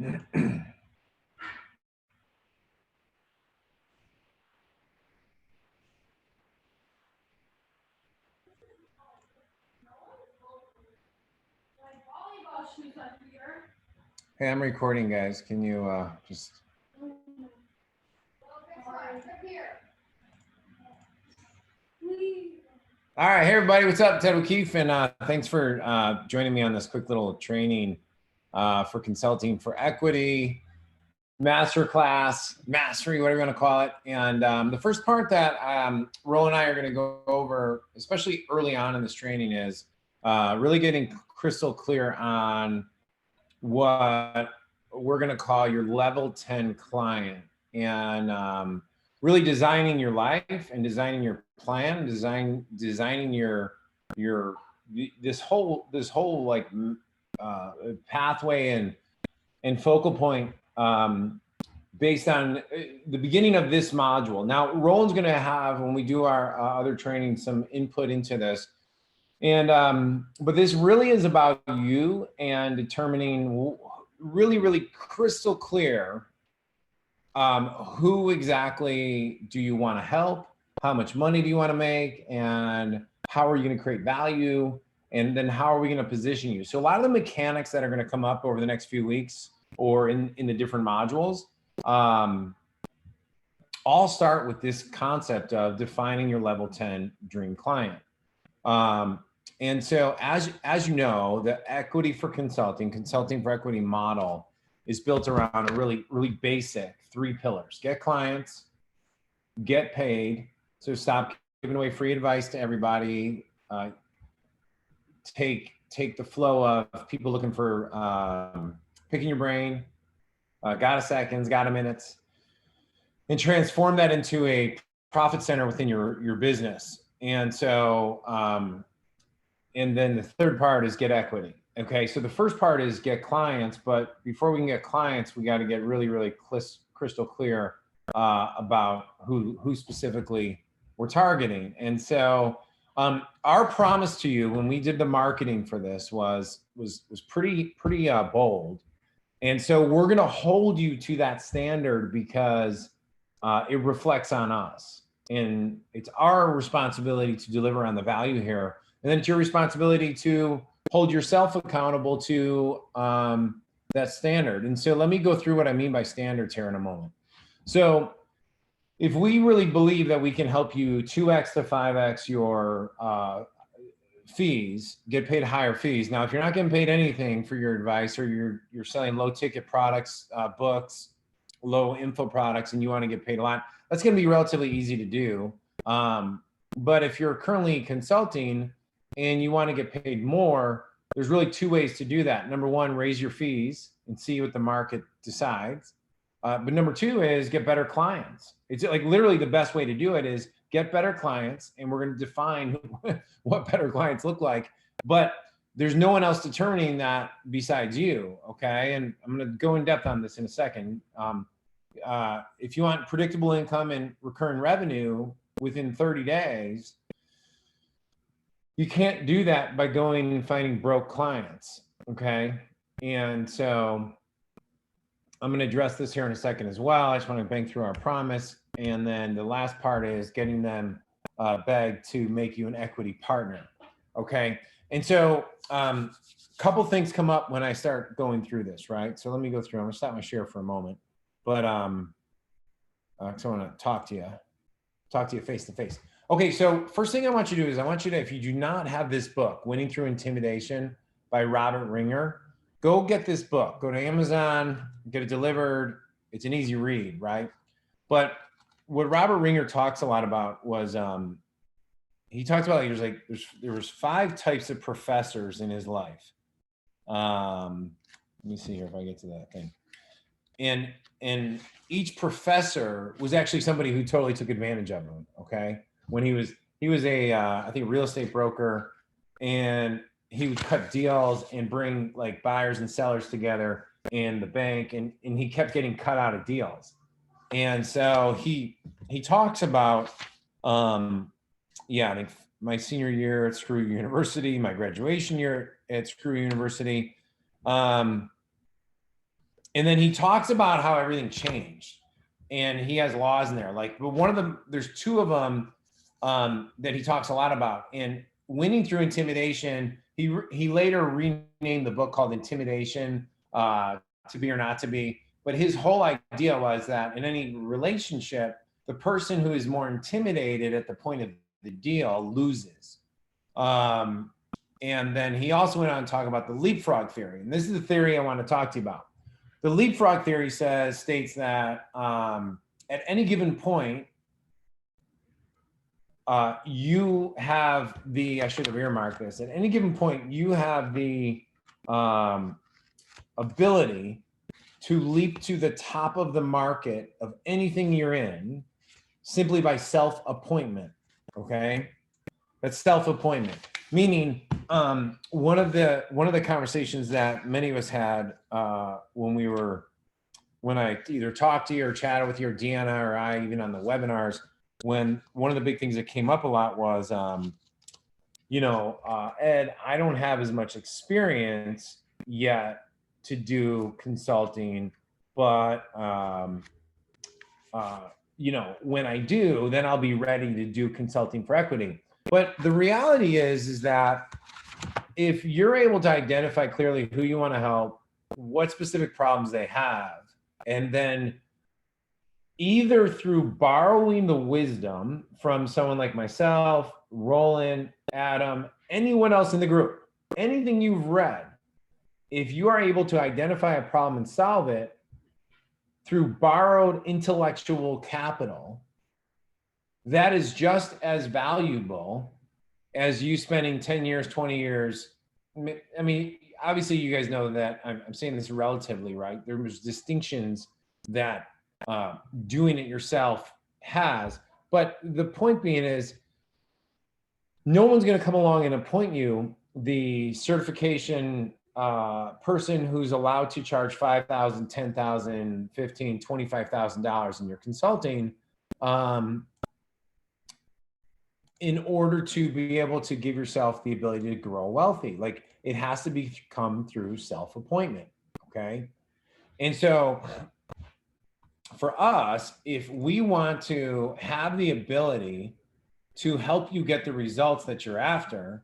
Hey, I'm recording, guys. Can you just... All right, hey everybody, what's up? Ted O'Keefe, and thanks for joining me on this quick little training for consulting for equity, masterclass, mastery, whatever you want to call it. And the first part that Ro and I are going to go over, especially early on in this training, is really getting crystal clear on what we're going to call your level 10 client, and really designing your life and designing your plan, designing your this whole like pathway and focal point based on the beginning of this module. Now, Roland's going to have, when we do our other training, some input into this. And but this really is about you and determining really crystal clear who exactly do you want to help, how much money do you want to make, and how are you going to create value, and then how are we going to position you. So a lot of the mechanics that are going to come up over the next few weeks or in the different modules all start with this concept of defining your level 10 dream client. And so as you know, the equity for consulting for equity model is built around a really basic 3 pillars: get clients, get paid. So stop giving away free advice to everybody. Take the flow of people looking for picking your brain, got a seconds, got a minutes, and transform that into a profit center within your business. And so and then the third part is get equity. Okay, so the first part is get clients, but before we can get clients, we got to get really crystal clear about who specifically we're targeting. And so our promise to you when we did the marketing for this was pretty bold. And so we're going to hold you to that standard because it reflects on us, and it's our responsibility to deliver on the value here. And then it's your responsibility to hold yourself accountable to that standard. And so let me go through what I mean by standards here in a moment. So if we really believe that we can help you 2x to 5x your fees, get paid higher fees. Now, if you're not getting paid anything for your advice, or you're selling low ticket products, books, low info products, and you want to get paid a lot, that's going to be relatively easy to do. But if you're currently consulting and you want to get paid more, there's really 2 ways to do that. Number 1, raise your fees and see what the market decides. But number 2 is get better clients. It's like literally the best way to do it is get better clients, and we're going to define what better clients look like. But there's no one else determining that besides you, okay? And I'm going to go in depth on this in a second. If you want predictable income and recurring revenue within 30 days, you can't do that by going and finding broke clients, okay? And so I'm going to address this here in a second as well. I just want to bang through our promise. And then the last part is getting them begged to make you an equity partner, okay? And so a couple things come up when I start going through this, right? So let me go through. I'm going to stop my share for a moment. But because I want to talk to you face to face. Okay, so first thing I want you to do is I want you to, if you do not have this book, Winning Through Intimidation by Robert Ringer, go get this book. Go to Amazon, get it delivered. It's an easy read, right? But what Robert Ringer talks a lot about was he talks about there was 5 types of professors in his life. Let me see here if I get to that thing. And each professor was actually somebody who totally took advantage of him, okay? When he was a I think a real estate broker, and he would cut deals and bring like buyers and sellers together in the bank, and he kept getting cut out of deals. And so he talks about I think my senior year at Screw University, my graduation year at Screw University, And then he talks about how everything changed, and he has laws in there. Like, but one of them, there's two of them that he talks a lot about. And winning through intimidation, he later renamed the book called Intimidation, to Be or Not to Be. But his whole idea was that in any relationship, the person who is more intimidated at the point of the deal loses. And then he also went on to talk about the leapfrog theory. And this is the theory I want to talk to you about. The leapfrog theory states that at any given point, you have the, I should have earmarked this, at any given point, you have the ability to leap to the top of the market of anything you're in simply by self-appointment, okay? That's self-appointment, meaning one of the conversations that many of us had when I either talked to you or chatted with you or Deanna or I, even on the webinars, when one of the big things that came up a lot was, Ed, I don't have as much experience yet to do consulting, but when I do, then I'll be ready to do consulting for equity. But the reality is that if you're able to identify clearly who you want to help, what specific problems they have, and then either through borrowing the wisdom from someone like myself, Roland, Adam, anyone else in the group, anything you've read, if you are able to identify a problem and solve it through borrowed intellectual capital, that is just as valuable as you spending 10 years, 20 years. I mean, obviously you guys know that I'm saying this relatively, right? There's distinctions that doing it yourself has, but the point being is no one's going to come along and appoint you the certification person who's allowed to charge $5,000, $10,000, $15,000, $25,000 in your consulting in order to be able to give yourself the ability to grow wealthy. Like, it has to come through self-appointment, okay? And so for us, if we want to have the ability to help you get the results that you're after,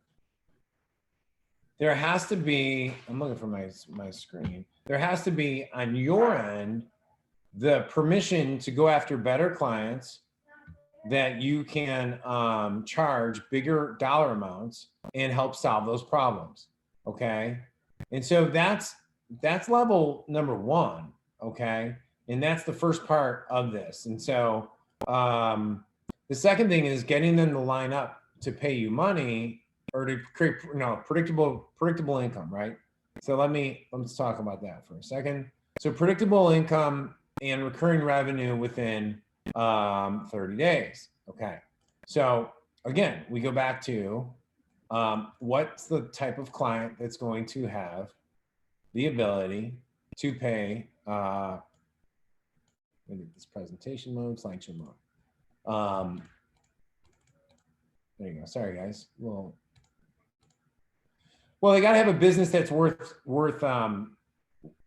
there has to be, I'm looking for my screen, there has to be on your end the permission to go after better clients that you can charge bigger dollar amounts and help solve those problems, okay? And so that's level number one, okay? And that's the first part of this. And so the second thing is getting them to line up to pay you money or to create predictable income, right? So let's talk about that for a second. So predictable income and recurring revenue within 30 days. Okay. So again, we go back to what's the type of client that's going to have the ability to pay, let me get this presentation mode, slideshow mode. There you go. Sorry, guys. Well, they got to have a business that's worth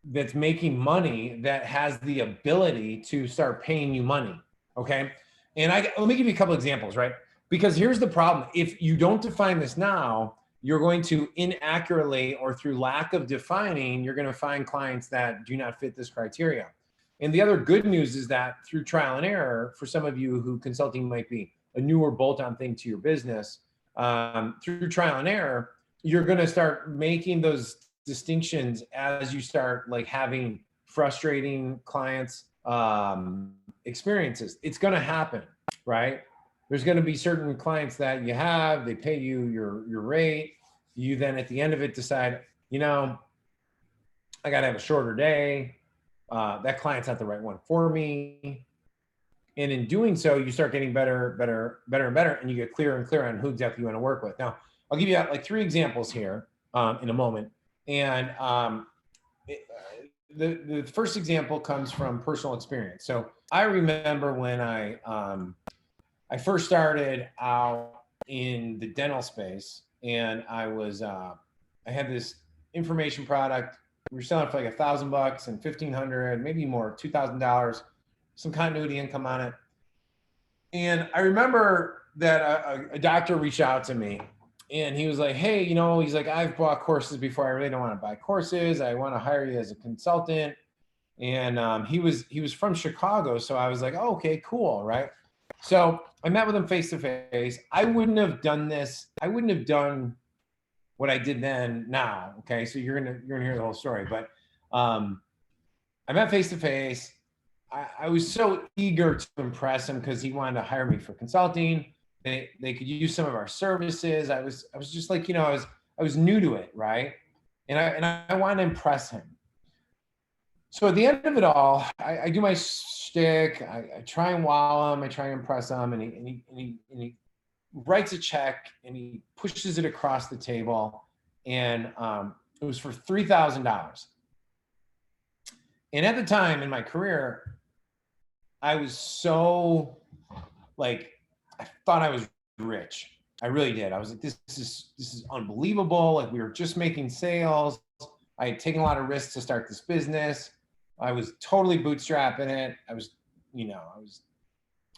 that's making money, that has the ability to start paying you money. Okay. And let me give you a couple examples, right? Because here's the problem. If you don't define this now, you're going to inaccurately, or through lack of defining, you're going to find clients that do not fit this criteria. And the other good news is that through trial and error, for some of you who consulting might be a newer bolt-on thing to your business, through trial and error, you're going to start making those distinctions as you start like having frustrating clients experiences. It's going to happen, right? There's going to be certain clients that you have, they pay you your rate. You then at the end of it decide, I got to have a shorter day. That client's not the right one for me. And in doing so, you start getting better, and you get clearer and clearer on who exactly you want to work with. Now, I'll give you like 3 examples here in a moment. And the first example comes from personal experience. So I remember when I first started out in the dental space, and I had this information product we were selling for like $1,000 and $1,500, maybe more, $2,000, some continuity income on it. And I remember that a doctor reached out to me and he was like, hey, you know, he's like, I've bought courses before. I really don't want to buy courses. I want to hire you as a consultant. And he was from Chicago. So I was like, oh, okay, cool. Right. So I met with him face to face. I wouldn't have done this. I wouldn't have done what I did then now. Okay. So you're going to hear the whole story, but I met face to face. I was so eager to impress him because he wanted to hire me for consulting. They could use some of our services. I was just like, you know, I was new to it, right? And I wanted to impress him. So at the end of it all, I do my shtick. I try and wow him. I try and impress him, and he writes a check and he pushes it across the table, and it was for $3,000. And at the time in my career, I was so like, I thought I was rich. I really did. I was like, this is unbelievable. Like we were just making sales. I had taken a lot of risks to start this business. I was totally bootstrapping it. I was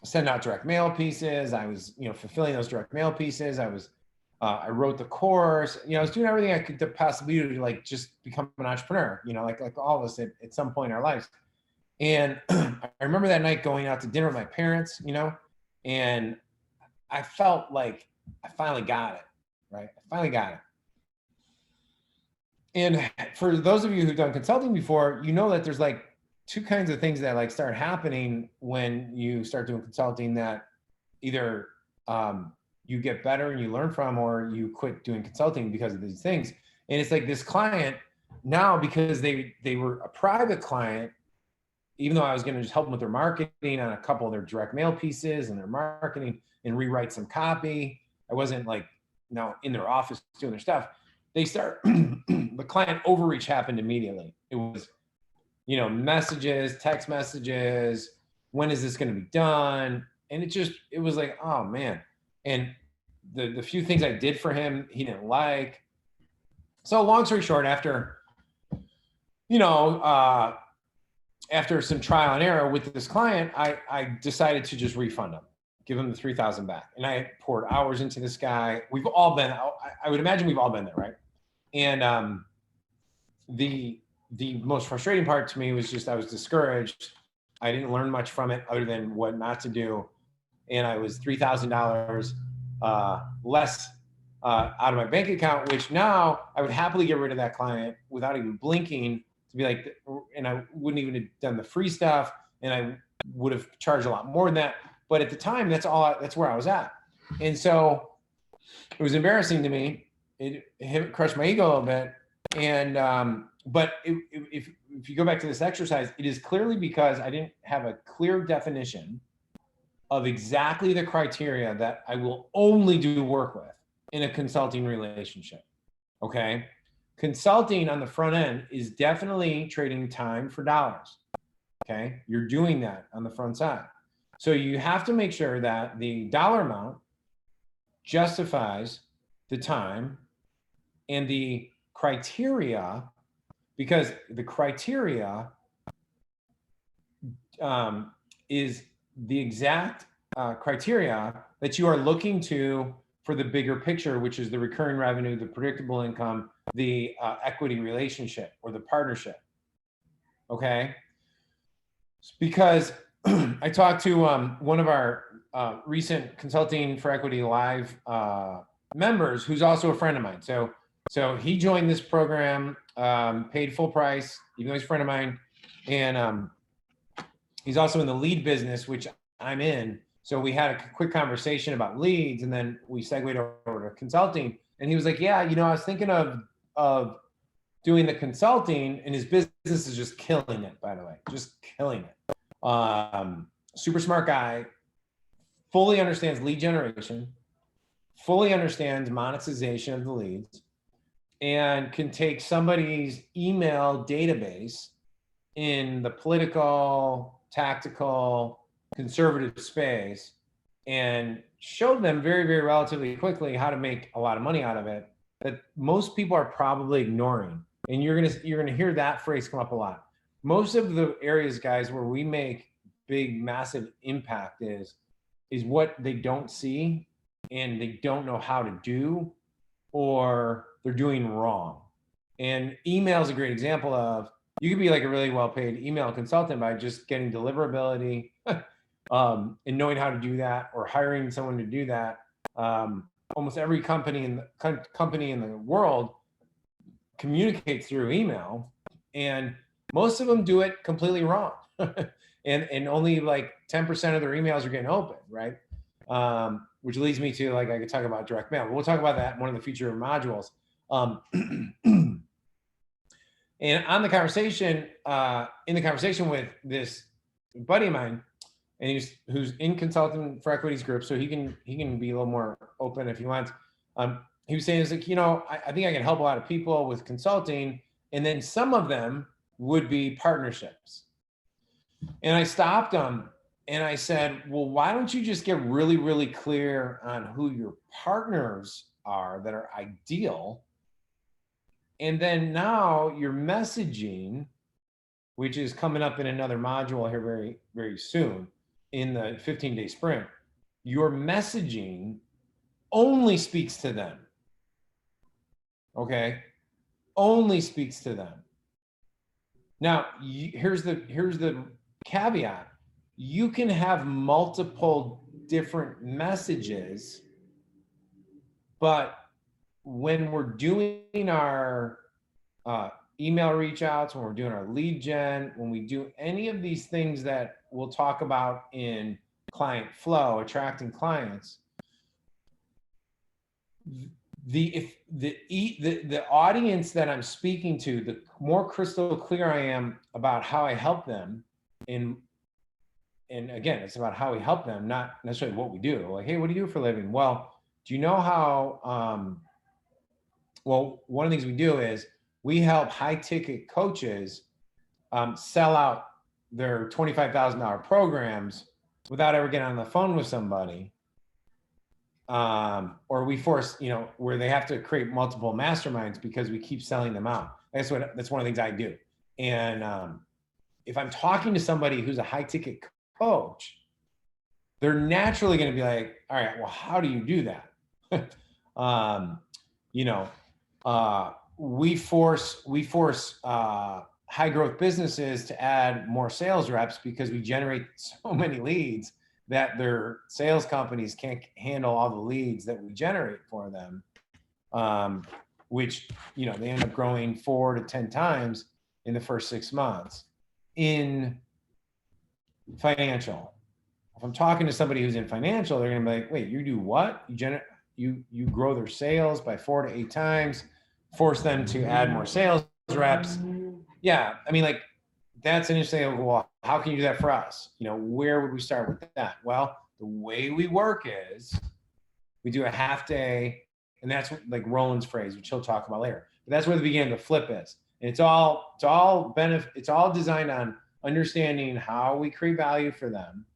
sending out direct mail pieces. I was, you know, fulfilling those direct mail pieces. I wrote the course. You know, I was doing everything I could possibly do to like just become an entrepreneur. You know, like all of us at some point in our lives. And I remember that night going out to dinner with my parents, you know, and I felt like I finally got it, right? I finally got it. And for those of you who've done consulting before, you know that there's like two kinds of things that like start happening when you start doing consulting, that either you get better and you learn from, or you quit doing consulting because of these things. And it's like this client now, because they were a private client, even though I was going to just help them with their marketing on a couple of their direct mail pieces and their marketing and rewrite some copy, I wasn't like, you know, in their office doing their stuff. They start, the client overreach happened immediately. It was, you know, messages, text messages, when is this going to be done? And it was like, oh man. And the few things I did for him, he didn't like. So long story short, after, you know, after some trial and error with this client, I decided to just refund him, give him the $3,000 back. And I poured hours into this guy. We've all been, I would imagine we've all been there, right? And the most frustrating part to me was just, I was discouraged. I didn't learn much from it other than what not to do. And I was $3,000 less out of my bank account, which now I would happily get rid of that client without even blinking, to be like, and I wouldn't even have done the free stuff, and I would have charged a lot more than that. But at the time, that's where I was at. And so it was embarrassing to me. It crushed my ego a little bit. And, but if you go back to this exercise, it is clearly because I didn't have a clear definition of exactly the criteria that I will only do work with in a consulting relationship. Okay. Consulting on the front end is definitely trading time for dollars. Okay. You're doing that on the front side. So you have to make sure that the dollar amount justifies the time and the criteria, because the criteria is the exact criteria that you are looking to for the bigger picture, which is the recurring revenue, the predictable income, the equity relationship or the partnership. Okay. Because I talked to one of our recent Consulting for Equity Live members, who's also a friend of mine. So he joined this program, paid full price, even though he's a friend of mine. And he's also in the lead business, which I'm in. So we had a quick conversation about leads, and then we segued over to consulting. And he was like, yeah, you know, I was thinking of doing the consulting, and his business is just killing it, by the way, just killing it. Super smart guy, fully understands lead generation, fully understands monetization of the leads, and can take somebody's email database in the political, tactical, conservative space and show them very, very relatively quickly how to make a lot of money out of it that most people are probably ignoring. And you're gonna hear that phrase come up a lot. Most of the areas, guys, where we make big, massive impact is what they don't see and they don't know how to do, or they're doing wrong. And email is a great example of, you could be like a really well-paid email consultant by just getting deliverability and knowing how to do that, or hiring someone to do that. Almost every company in the world communicates through email, and most of them do it completely wrong. and only like 10% of their emails are getting open, right? Which leads me to, like, I could talk about direct mail, but we'll talk about that in one of the future modules. And on the conversation, in the conversation with this buddy of mine, and who's in consulting for equities group, so he can be a little more open if he wants. He was saying, is like, I think I can help a lot of people with consulting, and then some of them would be partnerships. And I stopped him and I said, well, why don't you just get really, really clear on who your partners are that are ideal? And then now your messaging, which is coming up in another module here very, very soon in the 15-day sprint, your messaging only speaks to them. Okay? Only speaks to them. Now, here's the caveat. You can have multiple different messages, but when we're doing our email reach outs, when we're doing our lead gen, when we do any of these things that we'll talk about in client flow, attracting clients, the audience that I'm speaking to, the more crystal clear I am about how I help them, and again, it's about how we help them, not necessarily what we do. Like, hey, what do you do for a living? Well, do you know how? Well, one of the things we do is we help high ticket coaches sell out their $25,000 programs without ever getting on the phone with somebody. Or we force, where they have to create multiple masterminds because we keep selling them out. That's one of the things I do. And if I'm talking to somebody who's a high ticket coach, they're naturally going to be like, all right, well, how do you do that? We force high growth businesses to add more sales reps because we generate so many leads that their sales companies can't handle all the leads that we generate for them, which, they end up growing 4 to 10 times in the first 6 months. In financial, if I'm talking to somebody who's in financial, they're going to be like, wait, you do what? You grow their sales by 4 to 8 times, force them to add more sales reps. Yeah, I mean, like, that's an interesting, well, how can you do that for us? Where would we start with that? Well, the way we work is we do a half day, and that's like Roland's phrase, which he'll talk about later. But that's where the beginning of the flip is. And it's all designed on understanding how we create value for them,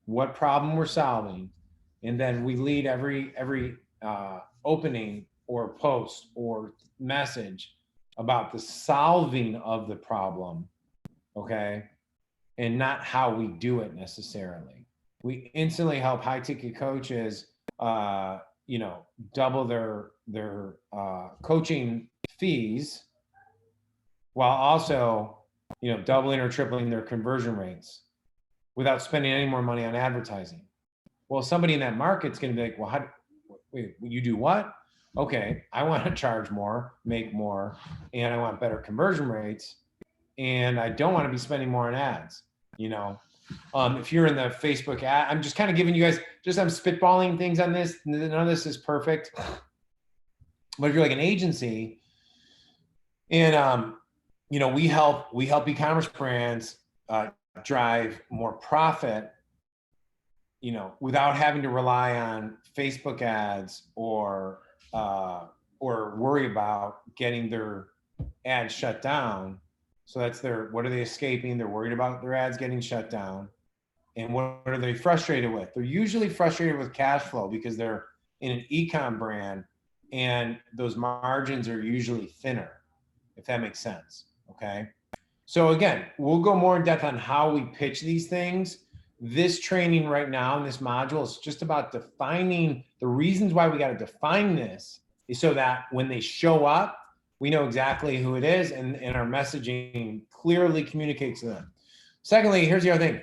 what problem we're solving, and then we lead every opening or post or message about the solving of the problem, okay, and not how we do it necessarily. We instantly help high ticket coaches, double their coaching fees, while also, doubling or tripling their conversion rates without spending any more money on advertising. Well, somebody in that market's going to be like, well, wait, you do what? Okay, I want to charge more, make more, and I want better conversion rates, and I don't want to be spending more on ads. If you're in the Facebook ad, I'm just kind of giving you guys, I'm spitballing things on this. None of this is perfect. But if you're like an agency, and we help e-commerce brands drive more profit, without having to rely on Facebook ads or worry about getting their ads shut down. So that's what are they escaping? They're worried about their ads getting shut down. And what are they frustrated with? They're usually frustrated with cash flow because they're in an e-com brand and those margins are usually thinner, if that makes sense. Okay. So again, we'll go more in depth on how we pitch these things. This training right now in this module is just about defining the reasons why we got to define this, is so that when they show up, we know exactly who it is, and our messaging clearly communicates to them. Secondly, here's the other thing.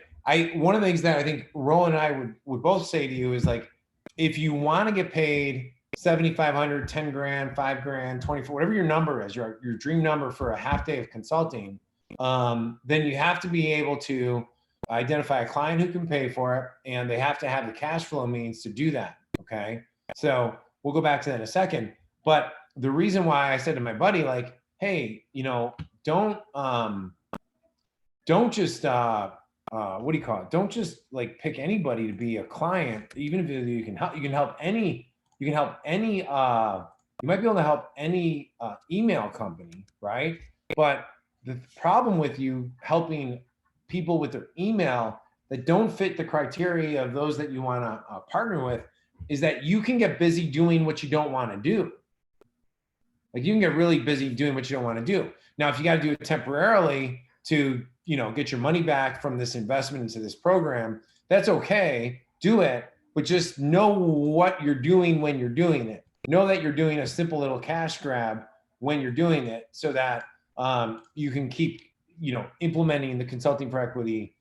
One of the things that I think Roland and I would both say to you is, like, if you want to get paid 7,500, 10 grand, 5 grand, 24, whatever your number is, your dream number for a half day of consulting, then you have to be able to identify a client who can pay for it, and they have to have the cash flow means to do that. Okay. So we'll go back to that in a second. But the reason why I said to my buddy, like, hey, don't just, what do you call it? Don't just like pick anybody to be a client, even if you can help, you might be able to help any email company, right? But the problem with you helping people with their email that don't fit the criteria of those that you want to partner with is that you can get busy doing what you don't want to do. Like, you can get really busy doing what you don't want to do. Now, if you got to do it temporarily to, get your money back from this investment into this program, that's okay. Do it, but just know what you're doing when you're doing it. Know that you're doing a simple little cash grab when you're doing it, so that you can keep, implementing the consulting for equity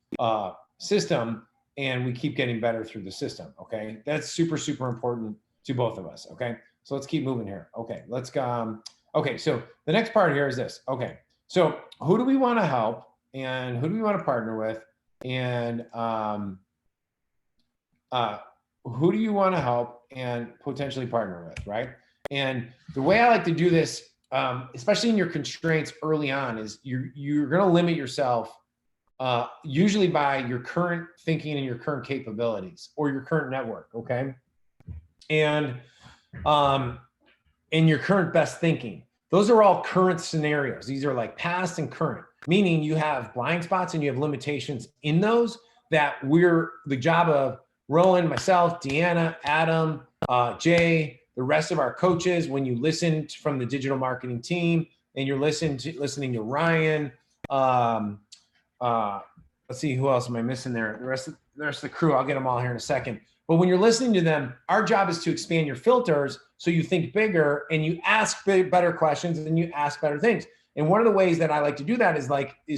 system, and we keep getting better through the system. Okay, that's super, super important to both of us. Okay, so let's keep moving here. Okay, let's go. Okay, so the next part here is this. Okay, so who do we want to help, and who do we want to partner with, and who do you want to help and potentially partner with, right? And the way I like to do this, especially in your constraints early on, is you're going to limit yourself usually by your current thinking and your current capabilities or your current network, okay? And your current best thinking. Those are all current scenarios. These are like past and current, meaning you have blind spots and you have limitations in those that we're the job of Roland, myself, Deanna, Adam, Jay, the rest of our coaches. When you listen from the digital marketing team and you're listening to Ryan, let's see, who else am I missing there? The rest of the crew, I'll get them all here in a second. But when you're listening to them, our job is to expand your filters so you think bigger and you ask better questions and you ask better things. And one of the ways that I like to do that is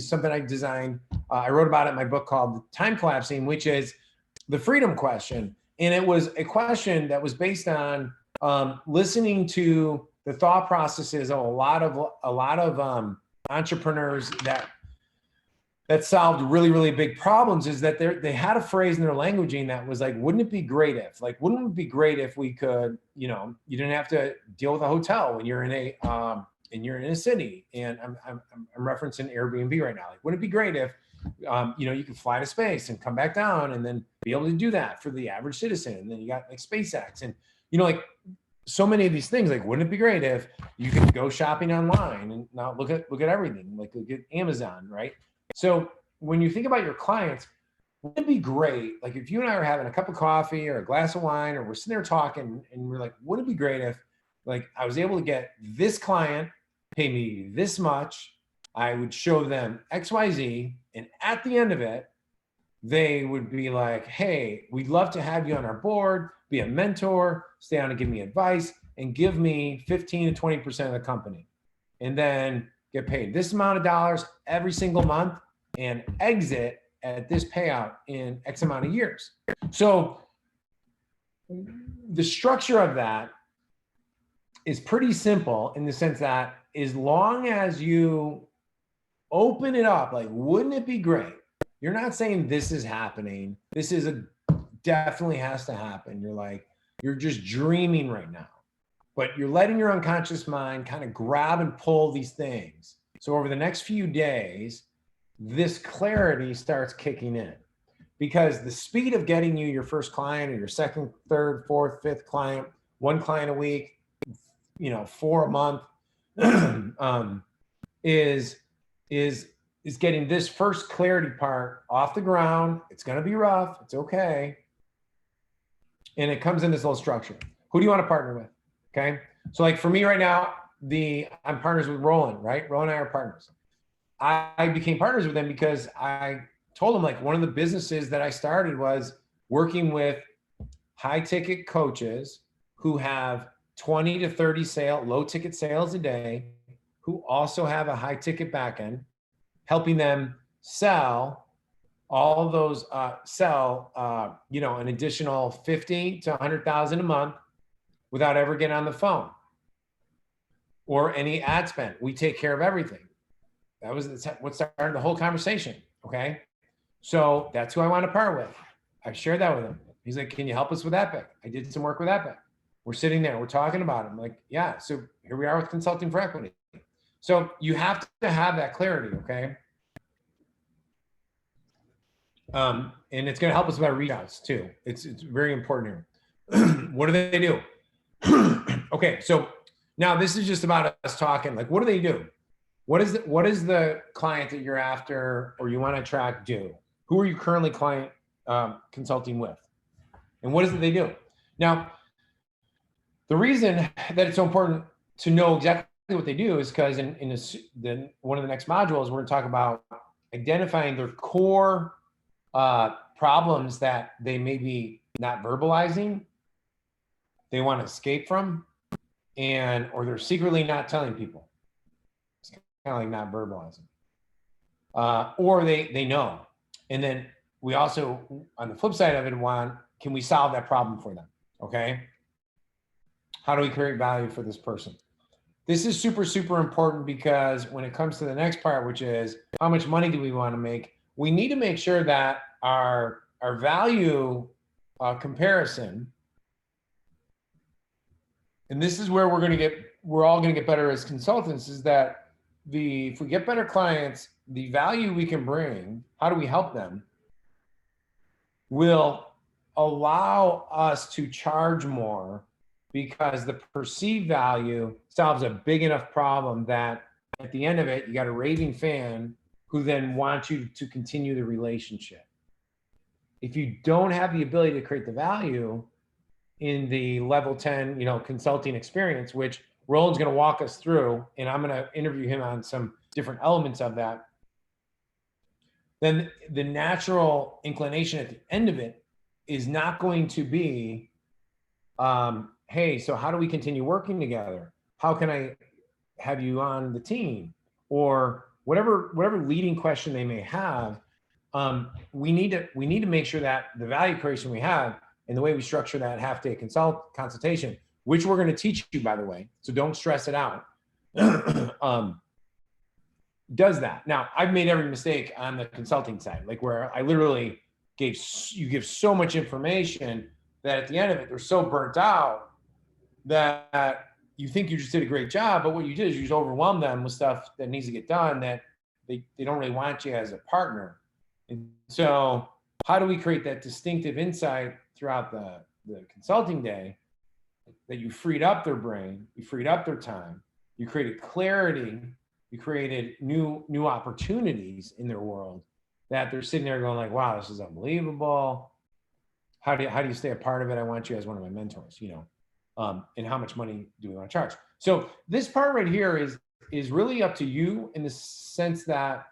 something I designed. I wrote about it in my book called Time Collapsing, which is the freedom question. And it was a question that was based on listening to the thought processes of a lot of entrepreneurs that solved really, really big problems. Is that they had a phrase in their languaging that was like, wouldn't it be great if, we could, you didn't have to deal with a hotel when you're in a city. And I'm referencing Airbnb right now. Like, wouldn't it be great if, you could fly to space and come back down and then be able to do that for the average citizen. And then you got like SpaceX and, like so many of these things, like, wouldn't it be great if you could go shopping online and now look at everything, like look at Amazon, right? So when you think about your clients, wouldn't it be great, like if you and I are having a cup of coffee or a glass of wine, or we're sitting there talking and we're like, wouldn't it be great if, like, I was able to get this client pay me this much, I would show them XYZ, and at the end of it, they would be like, hey, we'd love to have you on our board, be a mentor, stay on and give me advice, and give me 15 to 20% of the company. And then get paid this amount of dollars every single month and exit at this payout in X amount of years. So the structure of that is pretty simple in the sense that as long as you open it up, like, wouldn't it be great? You're not saying this is happening. This is definitely has to happen. You're like, you're just dreaming right now, but you're letting your unconscious mind kind of grab and pull these things. So over the next few days, this clarity starts kicking in, because the speed of getting you your first client or your second, third, fourth, fifth client, one client a week, 4 a month, is getting this first clarity part off the ground. It's going to be rough. It's okay. And it comes in this little structure. Who do you want to partner with? Okay. So like for me right now, I'm partners with Roland, right? Roland and I are partners. I became partners with them because I told him like one of the businesses that I started was working with high ticket coaches who have 20 to 30 low ticket sales a day, who also have a high ticket back end, helping them sell all of those, an additional 50 to 100,000 a month without ever getting on the phone or any ad spend. We take care of everything. That was what started the whole conversation. Okay. So that's who I want to partner with. I shared that with him. He's like, can you help us with Epic? I did some work with Epic. We're sitting there, we're talking about it. I'm like, yeah. So here we are with Consulting for Equity. So you have to have that clarity. Okay. And it's going to help us with our reach outs too. It's very important here. What do they do? Okay. So now this is just about us talking. Like, what do they do? What is the client that you're after or you want to attract do? Who are you currently client consulting with? And what is it they do? Now, the reason that it's so important to know exactly what they do is because in one of the next modules, we're going to talk about identifying their core problems that they may be not verbalizing, they want to escape from, or they're secretly not telling people. It's kind of like not verbalizing. Or they know. And then we also, on the flip side of it, can we solve that problem for them? Okay. How do we create value for this person? This is super, super important because when it comes to the next part, which is how much money do we want to make? We need to make sure that our value comparison, and this is where we're all going to get better as consultants, is that if we get better clients, the value we can bring, how do we help them, will allow us to charge more because the perceived value solves a big enough problem that at the end of it, you got a raving fan who then wants you to continue the relationship. If you don't have the ability to create the value in the level 10, consulting experience, which Roland's going to walk us through, and I'm going to interview him on some different elements of that, then the natural inclination at the end of it is not going to be, hey, so how do we continue working together? How can I have you on the team? Or whatever leading question they may have. We need to make sure that the value creation we have and the way we structure that half-day consultation, which we're going to teach you, by the way, so don't stress it out, does that. Now, I've made every mistake on the consulting side, like where I literally give so much information that at the end of it, they're so burnt out that you think you just did a great job, but what you did is you just overwhelm them with stuff that needs to get done that they don't really want you as a partner. And so how do we create that distinctive insight throughout the consulting day that you freed up their brain, you freed up their time, you created clarity, you created new opportunities in their world that they're sitting there going like, wow, this is unbelievable. How do you stay a part of it? I want you as one of my mentors, and how much money do we want to charge? So this part right here is really up to you in the sense that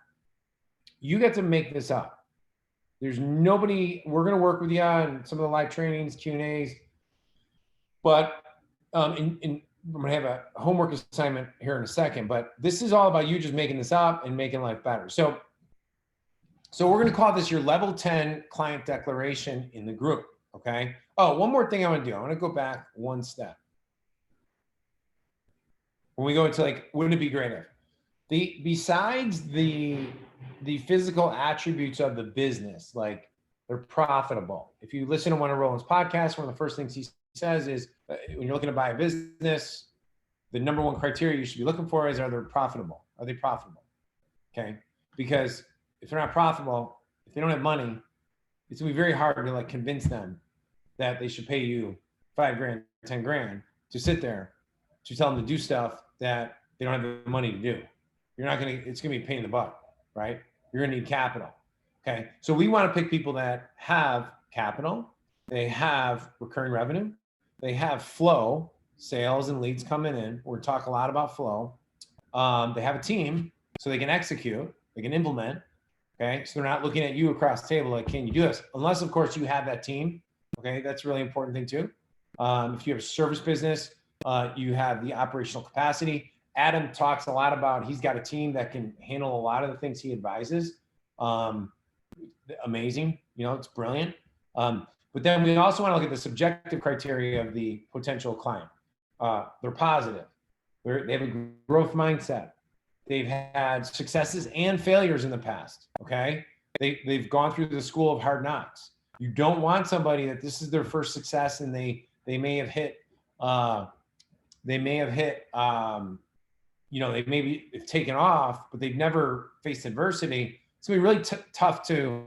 you get to make this up. There's nobody, we're going to work with you on some of the live trainings, Q&As, but I'm going to have a homework assignment here in a second, but this is all about you just making this up and making life better. So we're going to call this your level 10 client declaration in the group. Okay. Oh, one more thing I want to do. I want to go back one step. When we go into wouldn't it be great if besides the physical attributes of the business, like they're profitable. If you listen to one of Roland's podcasts, one of the first things he says is when you're looking to buy a business, the number one criteria you should be looking for is, are they profitable? Are they profitable? Okay. Because if they're not profitable, if they don't have money, it's gonna be very hard to convince them that they should pay you $5,000, $10,000 to sit there to tell them to do stuff that they don't have the money to do. It's gonna be a pain in the butt, right? You're gonna need capital. Okay. So we want to pick people that have capital, they have recurring revenue, they have flow, sales and leads coming in. We're talking a lot about flow. They have a team so they can execute, they can implement. Okay, so they're not looking at you across the table like, can you do this? Unless, of course, you have that team. Okay, that's a really important thing too. If you have a service business, you have the operational capacity. Adam talks a lot about he's got a team that can handle a lot of the things he advises. Amazing, it's brilliant. But then we also want to look at the subjective criteria of the potential client. They're positive. They have a growth mindset. They've had successes and failures in the past. Okay, they've gone through the school of hard knocks. You don't want somebody that this is their first success and they may have hit they may be taken off, but they've never faced adversity. It's gonna be really tough to,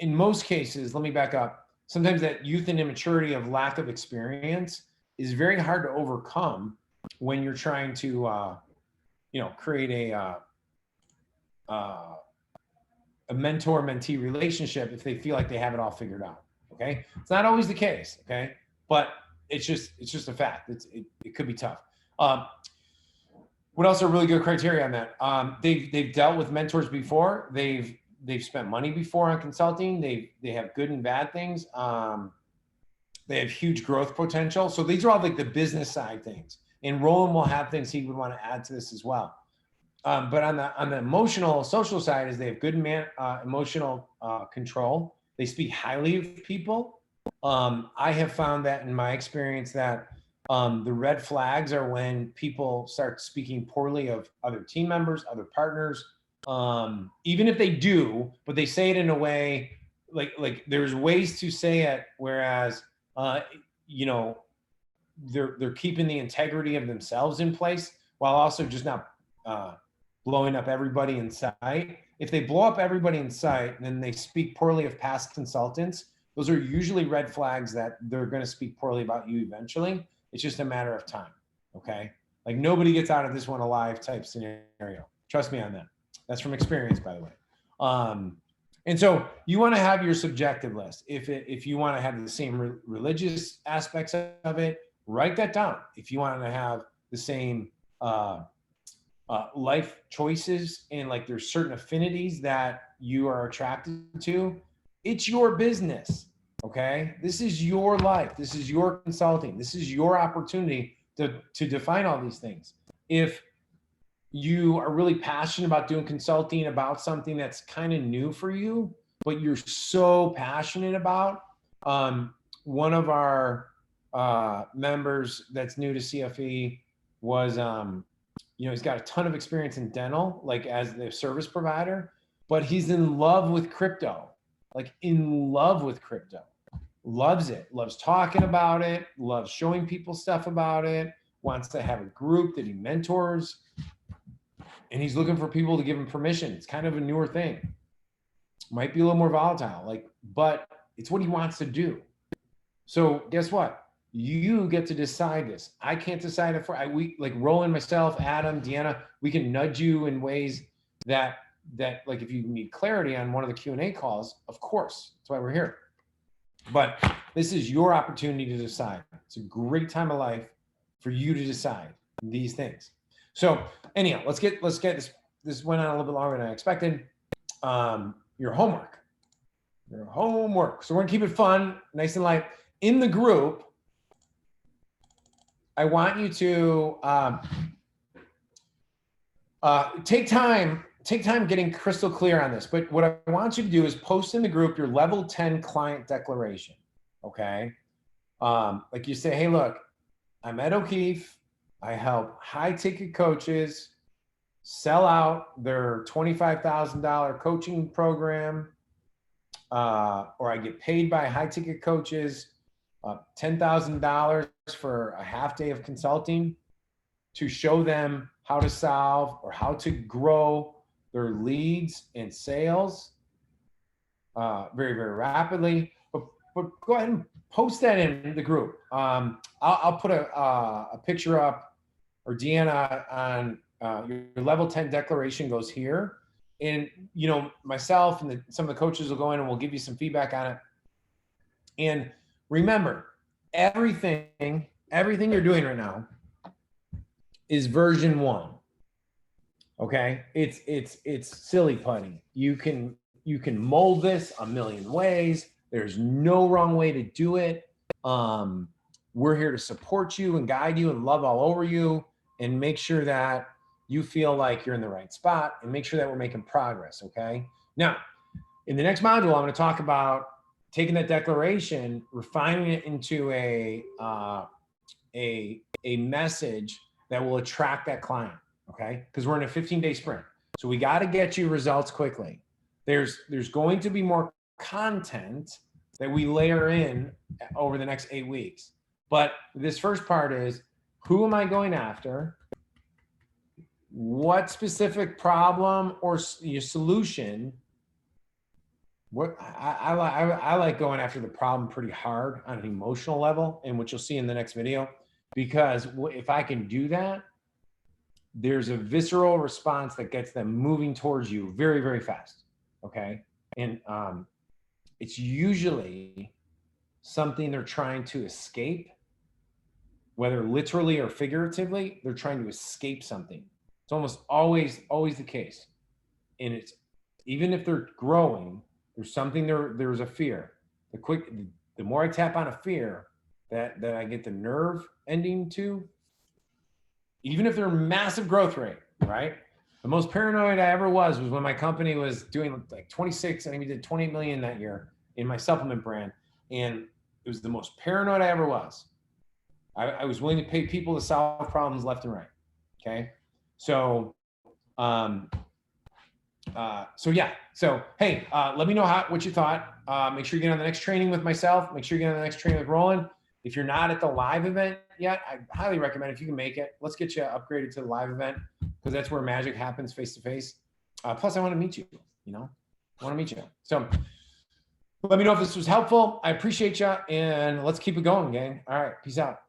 in most cases, let me back up. Sometimes that youth and immaturity of lack of experience is very hard to overcome when you're trying to, create a mentor-mentee relationship if they feel like they have it all figured out. Okay, it's not always the case. Okay, but it's just a fact. It could be tough. What else are really good criteria on that? They've dealt with mentors before. They've spent money before on consulting. They have good and bad things. They have huge growth potential. So these are all like the business side things. And Roland will have things he would want to add to this as well. But on the emotional, social side is they have good emotional control. They speak highly of people. I have found that in my experience that the red flags are when people start speaking poorly of other team members, other partners, even if they do, but they say it in a way like there's ways to say it, whereas they're keeping the integrity of themselves in place while also just not blowing up everybody in sight. If they blow up everybody in sight and then they speak poorly of past consultants, those are usually red flags that they're going to speak poorly about you eventually. It's just a matter of time. Okay. Like nobody gets out of this one alive type scenario. Trust me on that. That's from experience, by the way. And so you want to have your subjective list. If you want to have the same religious aspects of it, write that down. If you want to have the same life choices and like there's certain affinities that you are attracted to, it's your business. Okay. This is your life. This is your consulting. This is your opportunity to define all these things. If you are really passionate about doing consulting about something that's kind of new for you, but you're so passionate about, one of our members that's new to CFE was, he's got a ton of experience in dental, like as the service provider, but he's in love with crypto, like in love with crypto, loves it, loves talking about it, loves showing people stuff about it, wants to have a group that he mentors, and he's looking for people to give him permission. It's kind of a newer thing. Might be a little more volatile, but it's what he wants to do. So guess what? You get to decide this. I can't decide it we like Roland, myself, Adam, Deanna, we can nudge you in ways that like if you need clarity on one of the Q&A calls, of course, that's why we're here. But this is your opportunity to decide. It's a great time of life for you to decide these things. So anyhow, let's get this went on a little bit longer than I expected. Your homework. So we're gonna keep it fun, nice and light. In the group, I want you to take time getting crystal clear on this. But what I want you to do is post in the group your level 10 client declaration. Okay. Like you say, hey, look, I'm Ed O'Keefe. I help high ticket coaches sell out their $25,000 coaching program, or I get paid by high ticket coaches $10,000 for a half day of consulting to show them how to solve or how to grow their leads and sales very, very rapidly. But go ahead and post that in the group. I'll put a picture up, or Deanna, on your level 10 declaration goes here. And, myself and some of the coaches will go in and we'll give you some feedback on it. And remember, everything everything you're doing right now is version 1. Okay, it's silly putty. You can mold this a million ways. There's no wrong way to do it. We're here to support you and guide you and love all over you and make sure that you feel like you're in the right spot and make sure that we're making progress. Okay. Now, in the next module, I'm going to talk about taking that declaration, refining it into a message that will attract that client. Okay, because we're in a 15-day sprint, so we got to get you results quickly. There's going to be more content that we layer in over the next 8 weeks, but this first part is, who am I going after? What specific problem or your solution? What I like going after the problem pretty hard on an emotional level, and what you'll see in the next video, because if I can do that, there's a visceral response that gets them moving towards you very, very fast. Okay. And it's usually something they're trying to escape, whether literally or figuratively. They're trying to escape something. It's almost always the case. And it's, even if they're growing, there's something there's a fear. The more I tap on a fear that I get the nerve ending to, even if they're massive growth rate, right? The most paranoid I ever was when my company was doing like 26, I think we did 28 million that year in my supplement brand. And it was the most paranoid I ever was. I was willing to pay people to solve problems left and right. Okay. So, yeah. So, hey, let me know what you thought. Make sure you get on the next training with myself. Make sure you get on the next training with Roland. If you're not at the live event yet, I highly recommend, if you can make it, let's get you upgraded to the live event, because that's where magic happens face to face. Plus, I want to meet you, I want to meet you. So let me know if this was helpful. I appreciate you, and let's keep it going, gang. All right. Peace out.